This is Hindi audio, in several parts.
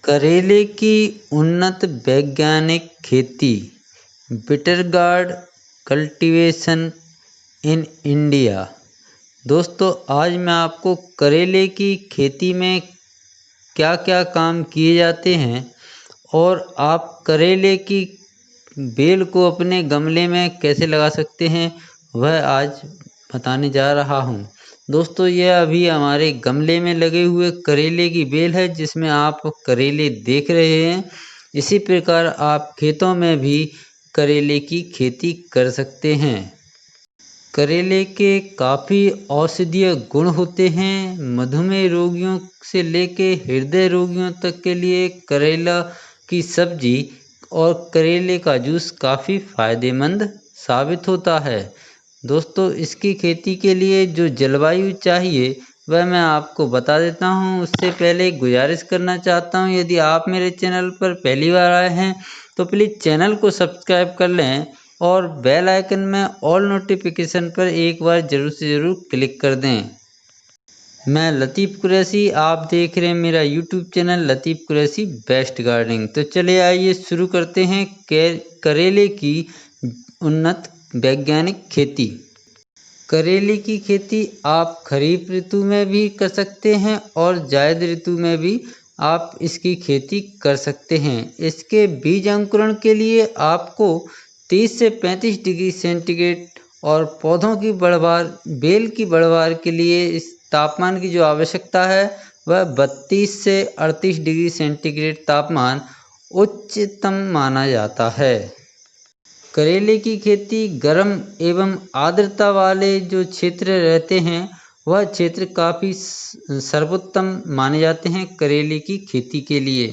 करेले की उन्नत वैज्ञानिक खेती, bitter gourd cultivation in India. दोस्तों, आज मैं आपको करेले की खेती में क्या क्या काम किए जाते हैं और आप करेले की बेल को अपने गमले में कैसे लगा सकते हैं, वह आज बताने जा रहा हूँ। दोस्तों, यह अभी हमारे गमले में लगे हुए करेले की बेल है, जिसमें आप करेले देख रहे हैं। इसी प्रकार आप खेतों में भी करेले की खेती कर सकते हैं। करेले के काफ़ी औषधीय गुण होते हैं। मधुमेह रोगियों से लेके हृदय रोगियों तक के लिए करेला की सब्जी और करेले का जूस काफ़ी फायदेमंद साबित होता है। दोस्तों, इसकी खेती के लिए जो जलवायु चाहिए वह मैं आपको बता देता हूँ। उससे पहले एक गुजारिश करना चाहता हूँ, यदि आप मेरे चैनल पर पहली बार आए हैं तो प्लीज़ चैनल को सब्सक्राइब कर लें और बेल आइकन में ऑल नोटिफिकेशन पर एक बार ज़रूर से ज़रूर क्लिक कर दें। मैं लतीफ़ कुरैशी, आप देख रहे हैं मेरा यूट्यूब चैनल लतीफ़ कुरैशी बेस्ट गार्डनिंग। तो चलिए आइए शुरू करते हैं करेले की उन्नत वैज्ञानिक खेती। करेले की खेती आप खरीफ ऋतु में भी कर सकते हैं और जायद ऋतु में भी आप इसकी खेती कर सकते हैं। इसके बीज अंकुरण के लिए आपको 30 से 35 डिग्री सेंटीग्रेड और पौधों की बढ़वार बेल की बढ़वार के लिए इस तापमान की जो आवश्यकता है वह 32 से 38 डिग्री सेंटीग्रेड तापमान उच्चतम माना जाता है। करेले की खेती गर्म एवं आर्द्रता वाले जो क्षेत्र रहते हैं वह क्षेत्र काफ़ी सर्वोत्तम माने जाते हैं करेले की खेती के लिए।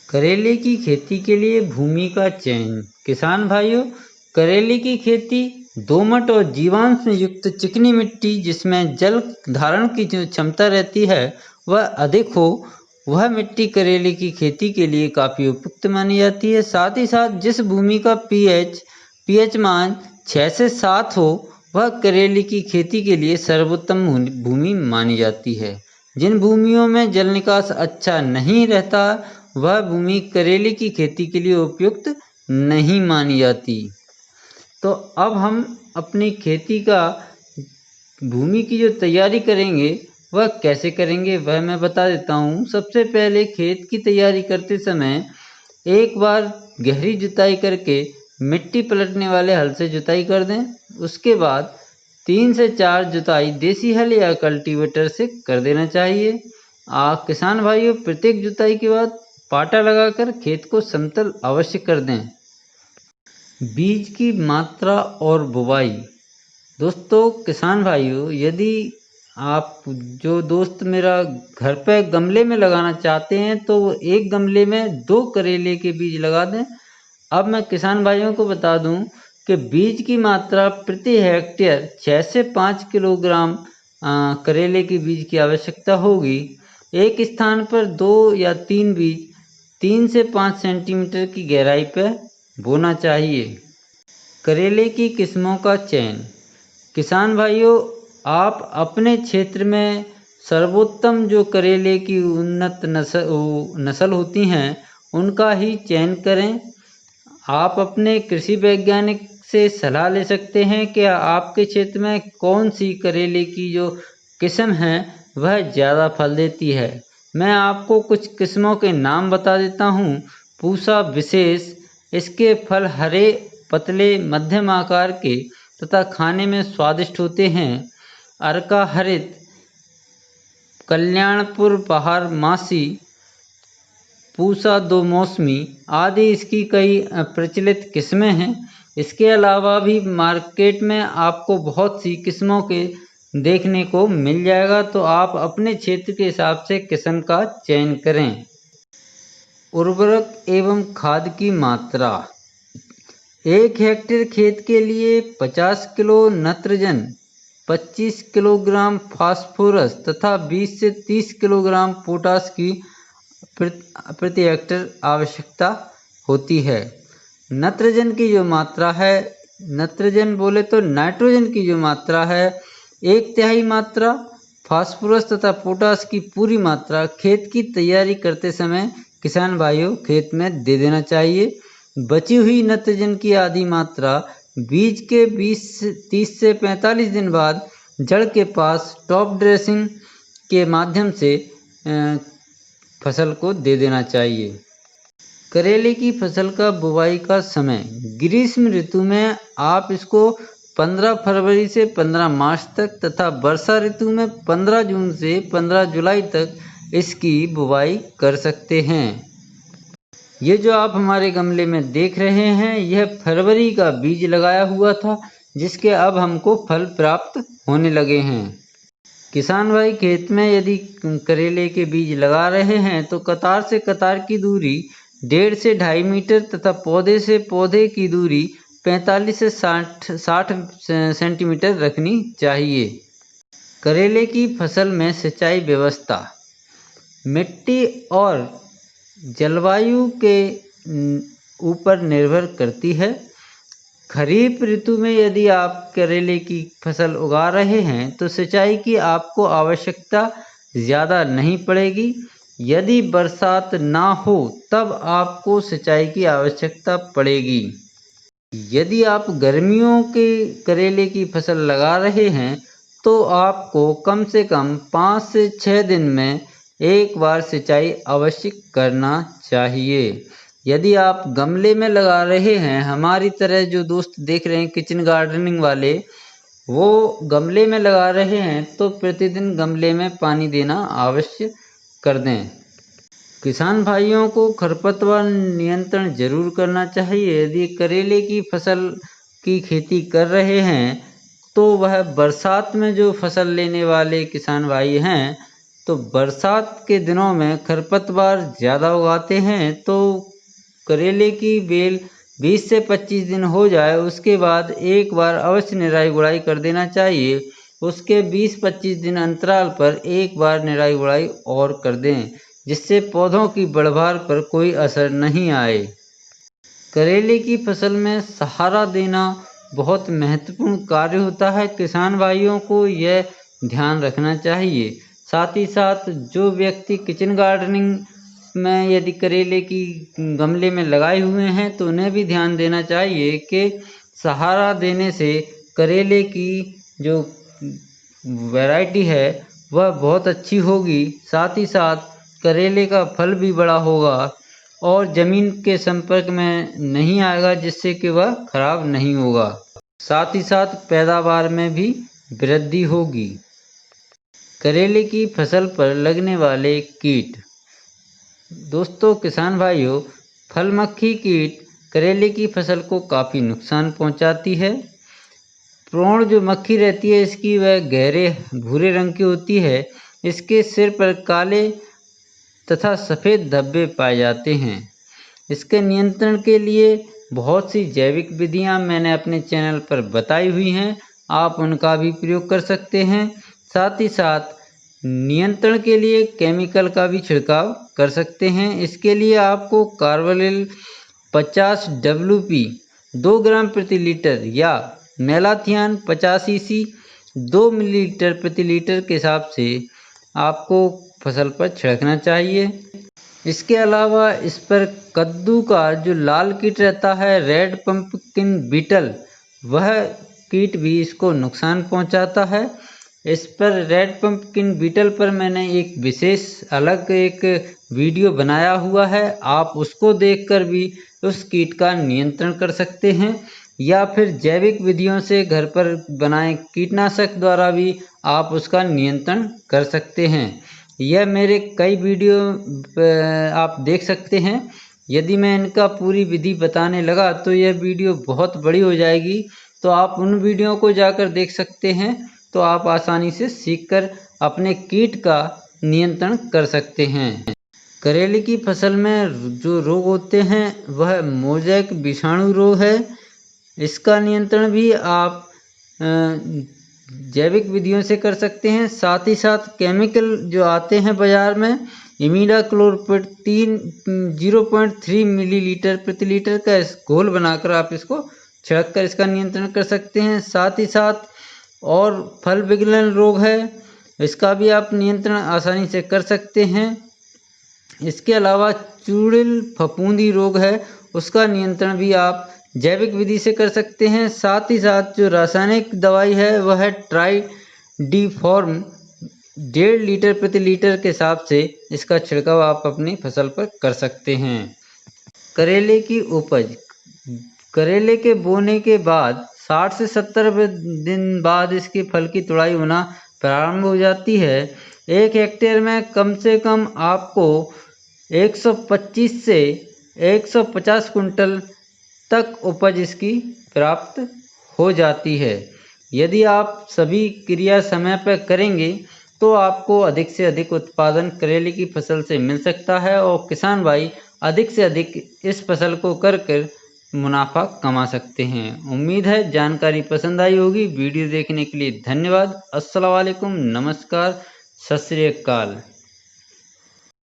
करेले की खेती के लिए भूमि का चयन। किसान भाइयों, करेले की खेती दोमट और जीवांश युक्त चिकनी मिट्टी जिसमें जल धारण की जो क्षमता रहती है वह अधिक हो, वह मिट्टी करेले की खेती के लिए काफ़ी उपयुक्त मानी जाती है। साथ ही साथ जिस भूमि का पीएच मान 6 से 7 हो, वह करेले की खेती के लिए सर्वोत्तम भूमि मानी जाती है। जिन भूमियों में जल निकास अच्छा नहीं रहता, वह भूमि करेले की खेती के लिए उपयुक्त नहीं मानी जाती। तो अब हम अपनी खेती का भूमि की जो तैयारी करेंगे वह कैसे करेंगे वह मैं बता देता हूँ। सबसे पहले खेत की तैयारी करते समय एक बार गहरी जुताई करके मिट्टी पलटने वाले हल से जुताई कर दें। उसके बाद 3 से 4 जुताई देसी हल या कल्टीवेटर से कर देना चाहिए। किसान भाइयों, प्रत्येक जुताई के बाद पाटा लगाकर खेत को समतल अवश्य कर दें। बीज की मात्रा और बुवाई। दोस्तों, किसान भाइयों, यदि आप जो दोस्त मेरा घर पे गमले में लगाना चाहते हैं तो वो एक गमले में 2 करेले के बीज लगा दें। अब मैं किसान भाइयों को बता दूं कि बीज की मात्रा प्रति हेक्टेयर 6 से 5 किलोग्राम करेले के बीज की आवश्यकता होगी। एक स्थान पर 2 या 3 बीज 3 से 5 सेंटीमीटर की गहराई पर बोना चाहिए। करेले की किस्मों का चयन। किसान भाइयों, आप अपने क्षेत्र में सर्वोत्तम जो करेले की उन्नत नस्ल होती हैं उनका ही चयन करें। आप अपने कृषि वैज्ञानिक से सलाह ले सकते हैं कि आपके क्षेत्र में कौन सी करेले की जो किस्म है वह ज़्यादा फल देती है। मैं आपको कुछ किस्मों के नाम बता देता हूँ। पूसा विशेष, इसके फल हरे, पतले, मध्यम आकार के तथा खाने में स्वादिष्ट होते हैं। अर्का हरित, कल्याणपुर बहार मासी, पूसा दो मौसमी आदि इसकी कई प्रचलित किस्में हैं। इसके अलावा भी मार्केट में आपको बहुत सी किस्मों के देखने को मिल जाएगा, तो आप अपने क्षेत्र के हिसाब से किस्म का चयन करें। उर्वरक एवं खाद की मात्रा। 1 हेक्टेयर खेत के लिए 50 किलो नत्रजन, 25 किलोग्राम फास्फोरस तथा 20 से 30 किलोग्राम पोटास की प्रति हेक्टेयर आवश्यकता होती है। नत्रजन की जो मात्रा है, नत्रजन बोले तो नाइट्रोजन की जो मात्रा है 1/3 मात्रा, फास्फोरस तथा पोटास की पूरी मात्रा खेत की तैयारी करते समय किसान भाइयों खेत में दे देना चाहिए। बची हुई नाइट्रोजन की आधी मात्रा बीज के 30 से 45 दिन बाद जड़ के पास टॉप ड्रेसिंग के माध्यम से फसल को दे देना चाहिए। करेले की फसल का बुवाई का समय ग्रीष्म ऋतु में आप इसको 15 फरवरी से 15 मार्च तक तथा वर्षा ऋतु में 15 जून से 15 जुलाई तक इसकी बुवाई कर सकते हैं। ये जो आप हमारे गमले में देख रहे हैं यह फरवरी का बीज लगाया हुआ था, जिसके अब हमको फल प्राप्त होने लगे हैं। किसान भाई खेत में यदि करेले के बीज लगा रहे हैं तो कतार से कतार की दूरी 1.5 से 2.5 मीटर तथा पौधे से पौधे की दूरी 45 से 60 सेंटीमीटर रखनी चाहिए। करेले की फसल में सिंचाई व्यवस्था मिट्टी और जलवायु के ऊपर निर्भर करती है। खरीफ ऋतु में यदि आप करेले की फसल उगा रहे हैं तो सिंचाई की आपको आवश्यकता ज़्यादा नहीं पड़ेगी। यदि बरसात ना हो तब आपको सिंचाई की आवश्यकता पड़ेगी। यदि आप गर्मियों के करेले की फसल लगा रहे हैं तो आपको कम से कम 5 से 6 दिन में एक बार सिंचाई अवश्य करना चाहिए। यदि आप गमले में लगा रहे हैं, हमारी तरह जो दोस्त देख रहे हैं किचन गार्डनिंग वाले, वो गमले में लगा रहे हैं तो प्रतिदिन गमले में पानी देना अवश्य कर दें। किसान भाइयों को खरपतवार नियंत्रण जरूर करना चाहिए। यदि करेले की फसल की खेती कर रहे हैं तो वह बरसात में जो फसल लेने वाले किसान भाई हैं तो बरसात के दिनों में खरपतवार ज़्यादा उगाते हैं, तो करेले की बेल 20 से 25 दिन हो जाए उसके बाद एक बार अवश्य निराई गुड़ाई कर देना चाहिए। उसके 20-25 दिन अंतराल पर एक बार निराई गुड़ाई और कर दें, जिससे पौधों की बढ़भार पर कोई असर नहीं आए। करेले की फसल में सहारा देना बहुत महत्वपूर्ण कार्य होता है। किसान भाइयों को यह ध्यान रखना चाहिए। साथ ही साथ जो व्यक्ति किचन गार्डनिंग में यदि करेले की गमले में लगाए हुए हैं तो उन्हें भी ध्यान देना चाहिए कि सहारा देने से करेले की जो वैरायटी है वह बहुत अच्छी होगी। साथ ही साथ करेले का फल भी बड़ा होगा और ज़मीन के संपर्क में नहीं आएगा, जिससे कि वह खराब नहीं होगा। साथ ही साथ पैदावार में भी वृद्धि होगी। करेले की फसल पर लगने वाले कीट। दोस्तों किसान भाइयों, फल मक्खी कीट करेले की फसल को काफ़ी नुकसान पहुंचाती है। प्रोण जो मक्खी रहती है इसकी वह गहरे भूरे रंग की होती है। इसके सिर पर काले तथा सफ़ेद धब्बे पाए जाते हैं। इसके नियंत्रण के लिए बहुत सी जैविक विधियां मैंने अपने चैनल पर बताई हुई हैं, आप उनका भी प्रयोग कर सकते हैं। साथ ही साथ नियंत्रण के लिए केमिकल का भी छिड़काव कर सकते हैं। इसके लिए आपको कार्बालिल 50 WP 2 ग्राम प्रति लीटर या मेलाथियान 50 EC 2 मिलीलीटर प्रति लीटर के हिसाब से आपको फसल पर छिड़कना चाहिए। इसके अलावा इस पर कद्दू का जो लाल कीट रहता है रेड पंपकिन बीटल, वह कीट भी इसको नुकसान पहुंचाता है। इस पर रेड पंपकिन बीटल पर मैंने एक विशेष अलग एक वीडियो बनाया हुआ है, आप उसको देखकर भी उस कीट का नियंत्रण कर सकते हैं या फिर जैविक विधियों से घर पर बनाए कीटनाशक द्वारा भी आप उसका नियंत्रण कर सकते हैं। यह मेरे कई वीडियो आप देख सकते हैं। यदि मैं इनका पूरी विधि बताने लगा तो यह वीडियो बहुत बड़ी हो जाएगी, तो आप उन वीडियो को जाकर देख सकते हैं, तो आप आसानी से सीखकर अपने कीट का नियंत्रण कर सकते हैं। करेले की फसल में जो रोग होते हैं वह मोज़ेक विषाणु रोग है। इसका नियंत्रण भी आप जैविक विधियों से कर सकते हैं। साथ ही साथ केमिकल जो आते हैं बाज़ार में, इमिडाक्लोप्रिड 0.3 मिलीलीटर प्रति लीटर का घोल बनाकर आप इसको छिड़क कर इसका नियंत्रण कर सकते हैं। साथ ही साथ और फल विगलन रोग है, इसका भी आप नियंत्रण आसानी से कर सकते हैं। इसके अलावा चूड़िल फफूंदी रोग है, उसका नियंत्रण भी आप जैविक विधि से कर सकते हैं। साथ ही साथ जो रासायनिक दवाई है वह है ट्राइडिफॉर्म। 1.5 लीटर प्रति लीटर के हिसाब से इसका छिड़काव आप अपनी फसल पर कर सकते हैं। करेले की उपज। करेले के बोने के बाद 60 से 70 दिन बाद इसके फल की तुड़ाई होना प्रारंभ हो जाती है। 1 हेक्टेयर में कम से कम आपको 125 से 150 कुंटल तक उपज इसकी प्राप्त हो जाती है। यदि आप सभी क्रिया समय पर करेंगे तो आपको अधिक से अधिक उत्पादन करेले की फसल से मिल सकता है और किसान भाई अधिक से अधिक इस फसल को कर मुनाफा कमा सकते हैं। उम्मीद है जानकारी पसंद आई होगी। वीडियो देखने के लिए धन्यवाद। अस्सलाम वालेकुम, नमस्कार, सत श्री अकाल।